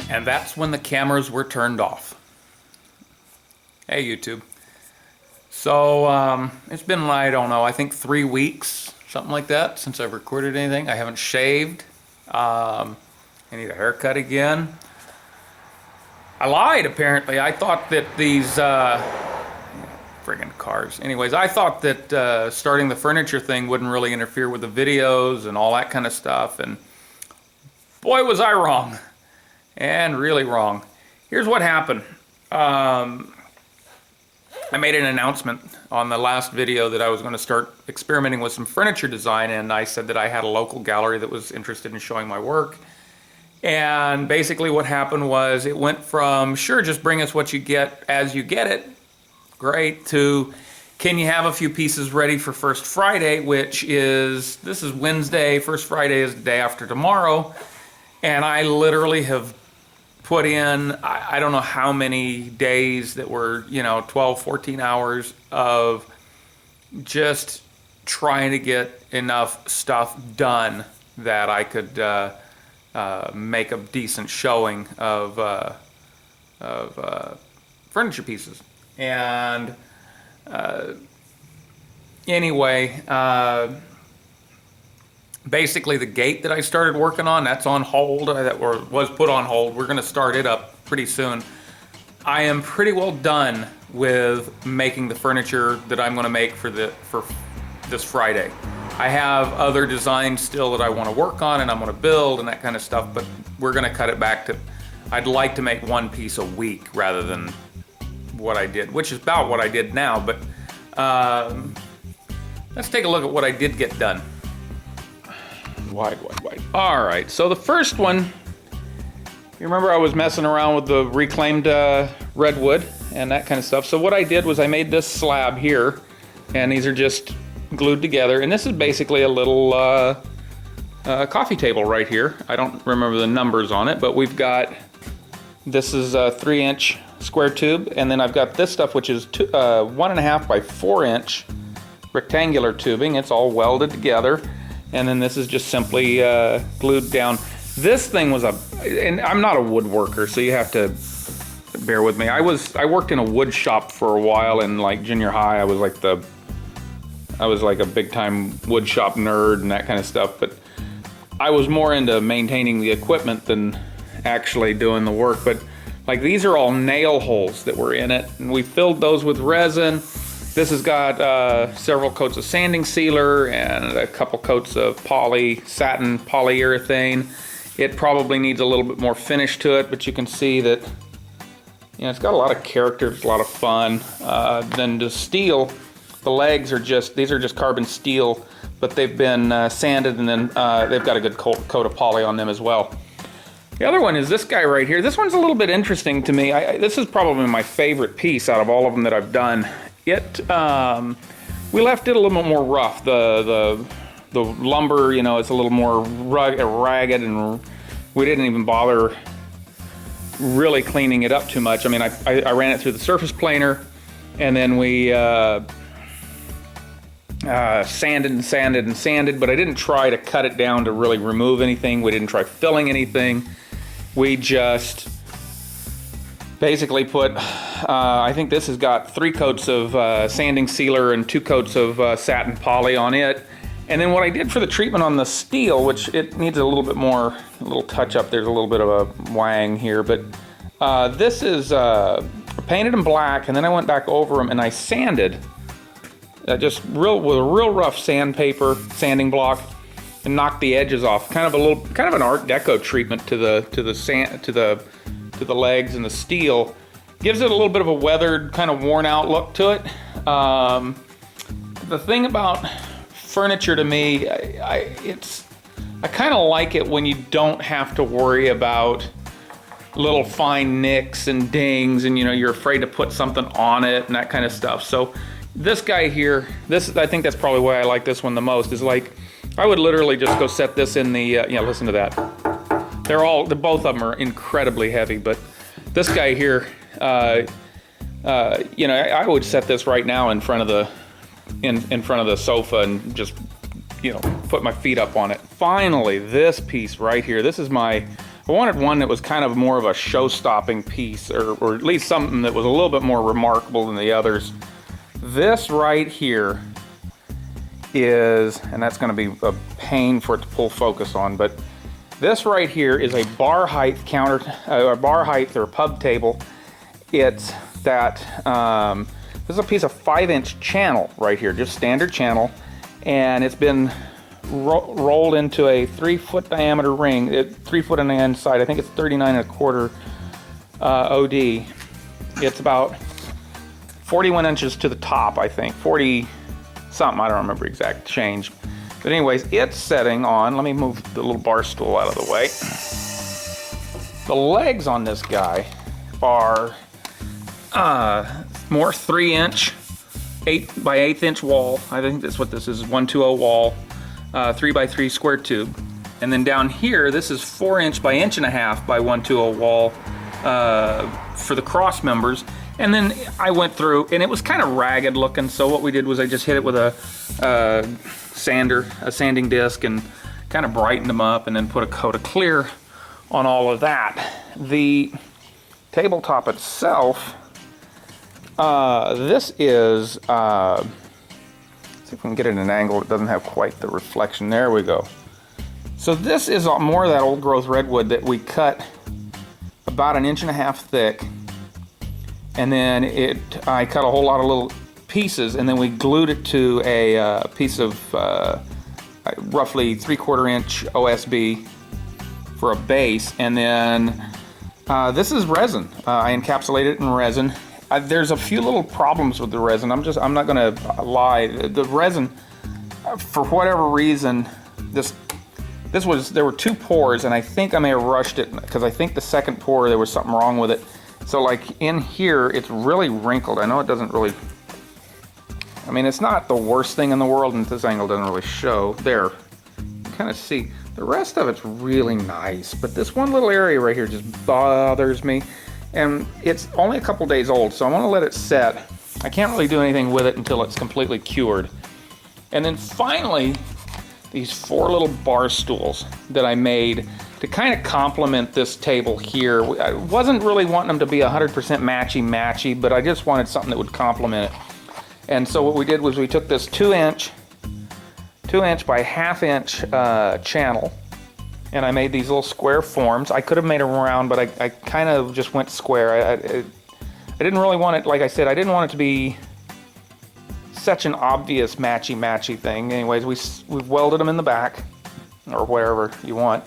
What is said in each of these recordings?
And that's when the cameras were turned off. Hey, YouTube. So, it's been, I don't know, I think 3 weeks, something like that, since I've recorded anything. I haven't shaved. I need a haircut again. I lied, apparently. I thought that these, friggin' cars. Anyways, I thought that starting the furniture thing wouldn't really interfere with the videos and all that kind of stuff, and boy, was I wrong. And really wrong. Here's what happened. I made an announcement on the last video that I was going to start experimenting with some furniture design, and I said that I had a local gallery that was interested in showing my work. And basically what happened was it went from, sure, just bring us what you get as you get it, great, to can you have a few pieces ready for First Friday, which is, this is Wednesday, First Friday is the day after tomorrow. And I literally have put in, I don't know how many days that were, 12, 14 hours of just trying to get enough stuff done that I could make a decent showing of furniture pieces. And anyway, basically the gate that I started working on, that's on hold, or was put on hold. We're going to start it up pretty soon. I am pretty well done with making the furniture that I'm going to make for this Friday. I have other designs still that I want to work on and I'm going to build and that kind of stuff, but we're going to cut it back to, I'd like to make one piece a week rather than what I did, which is about what I did now, but let's take a look at what I did get done. Wide. All right, so the first one, you remember I was messing around with the reclaimed redwood and that kind of stuff. So what I did was I made this slab here, and these are just glued together. And this is basically a little coffee table right here. I don't remember the numbers on it, but we've got, this is a 3-inch square tube, and then I've got this stuff which is 1.5 by 4-inch rectangular tubing. It's all welded together. And then this is just simply glued down. This thing was and I'm not a woodworker, so you have to bear with me. I worked in a wood shop for a while in like junior high. I was like a big time wood shop nerd and that kind of stuff, but I was more into maintaining the equipment than actually doing the work. But like these are all nail holes that were in it, and we filled those with resin. This has got several coats of sanding sealer and a couple coats of satin polyurethane. It probably needs a little bit more finish to it, but you can see that it's got a lot of character, it's a lot of fun. Then the steel, the legs are these are just carbon steel, but they've been sanded, and then they've got a good coat of poly on them as well. The other one is this guy right here. This one's a little bit interesting to me. This is probably my favorite piece out of all of them that I've done. We left it a little bit more rough. The lumber, it's a little more ragged, and we didn't even bother really cleaning it up too much. I mean, I ran it through the surface planer, and then we sanded, but I didn't try to cut it down to really remove anything. We didn't try filling anything. We just basically put, I think this has got 3 coats of sanding sealer and 2 coats of satin poly on it. And then what I did for the treatment on the steel, which it needs a little bit more, a little touch up, there's a little bit of a wang here, but this is painted in black, and then I went back over them and I sanded, with a real rough sanding block, and knocked the edges off. Kind of an Art Deco treatment to the legs and the steel. Gives it a little bit of a weathered, kind of worn out look to it. The thing about furniture to me, I kind of like it when you don't have to worry about little fine nicks and dings, and you're afraid to put something on it and that kind of stuff. So this guy here, I think that's probably why I like this one the most, is like I would literally just go set this in the listen to that. Both of them are incredibly heavy, but this guy here, I would set this right now in front of the sofa and just put my feet up on it. Finally, this piece right here, this is my I wanted one that was kind of more of a show-stopping piece, or at least something that was a little bit more remarkable than the others. This right here is, and that's going to be a pain for it to pull focus on, but this right here is a bar height bar height or pub table. It's that, this is a piece of 5-inch channel right here, just standard channel, and it's been rolled into a 3-foot diameter ring, 3 foot on the inside. I think it's 39 1/4 OD. It's about 41 inches to the top, I think, 40 something, I don't remember exact change. But anyways, it's setting on, let me move the little bar stool out of the way. The legs on this guy are more 3-inch, 8 by 1/8 inch wall. I think that's what this is, 120 wall, 3 by 3 square tube. And then down here, this is 4-inch by 1.5 inch by 120 wall for the cross members. And then I went through, and it was kind of ragged looking, so what we did was I just hit it with a sanding disc, and kind of brightened them up, and then put a coat of clear on all of that. The tabletop itself, this is, see if we can get it at an angle that doesn't have quite the reflection. There we go. So this is more of that old growth redwood that we cut about 1.5 inches thick. And then I cut a whole lot of little pieces, and then we glued it to a piece of roughly 3/4 inch OSB for a base. And then this is resin. I encapsulated it in resin. There's a few little problems with the resin. I'm not gonna lie. The resin, for whatever reason, there were 2 pours, and I think I may have rushed it, because I think the second pour there was something wrong with it. So like in here, it's really wrinkled. I know it doesn't really, I mean, it's not the worst thing in the world, and this angle doesn't really show. There, you can kind of see. The rest of it's really nice, but this one little area right here just bothers me. And it's only a couple days old, so I want to let it set. I can't really do anything with it until it's completely cured. And then finally, these 4 little bar stools that I made to kind of complement this table here. I wasn't really wanting them to be 100% matchy-matchy, but I just wanted something that would complement it. And so what we did was we took this 2-inch by 1/2 inch channel, and I made these little square forms. I could have made them round, but I kind of just went square. I didn't really want it, like I said, I didn't want it to be such an obvious matchy-matchy thing. Anyways, we welded them in the back, or wherever you want.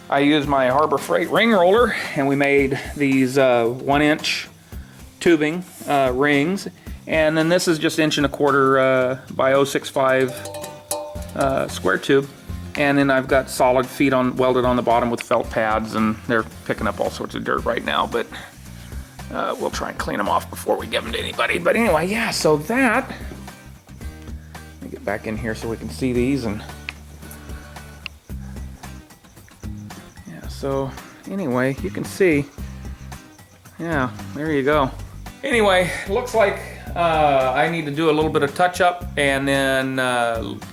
I used my Harbor Freight ring roller, and we made these 1-inch tubing rings. And then this is just 1.25 inch by 0.65 square tube. And then I've got solid feet welded on the bottom with felt pads, and they're picking up all sorts of dirt right now, but we'll try and clean them off before we give them to anybody. But anyway, yeah, so that, let me get back in here so we can see these. And yeah, so anyway, you can see, yeah, there you go. Anyway, looks like I need to do a little bit of touch up, and then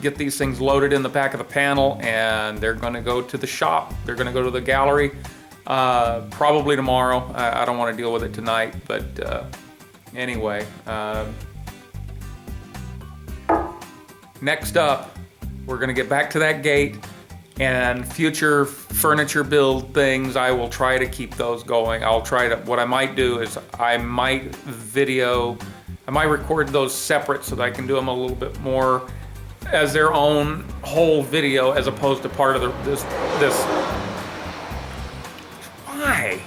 get these things loaded in the back of the panel, and they're gonna go to the shop. They're gonna go to the gallery probably tomorrow. I don't want to deal with it tonight, but anyway. Next up, we're gonna get back to that gate, and future furniture build things, I will try to keep those going. I'll try to, what I might do is I might record those separate so that I can do them a little bit more as their own whole video, as opposed to part of this. Why?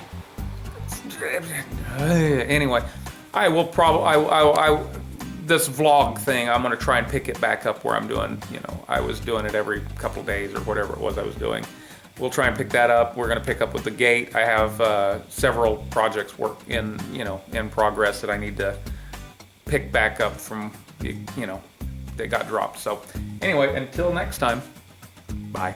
Anyway, I will probably, this vlog thing, I'm gonna try and pick it back up where I'm doing, I was doing it every couple days or whatever it was I was doing. We'll try and pick that up. We're gonna pick up with the gate. I have several projects in progress that I need to pick back up from, they got dropped. So anyway, until next time, bye.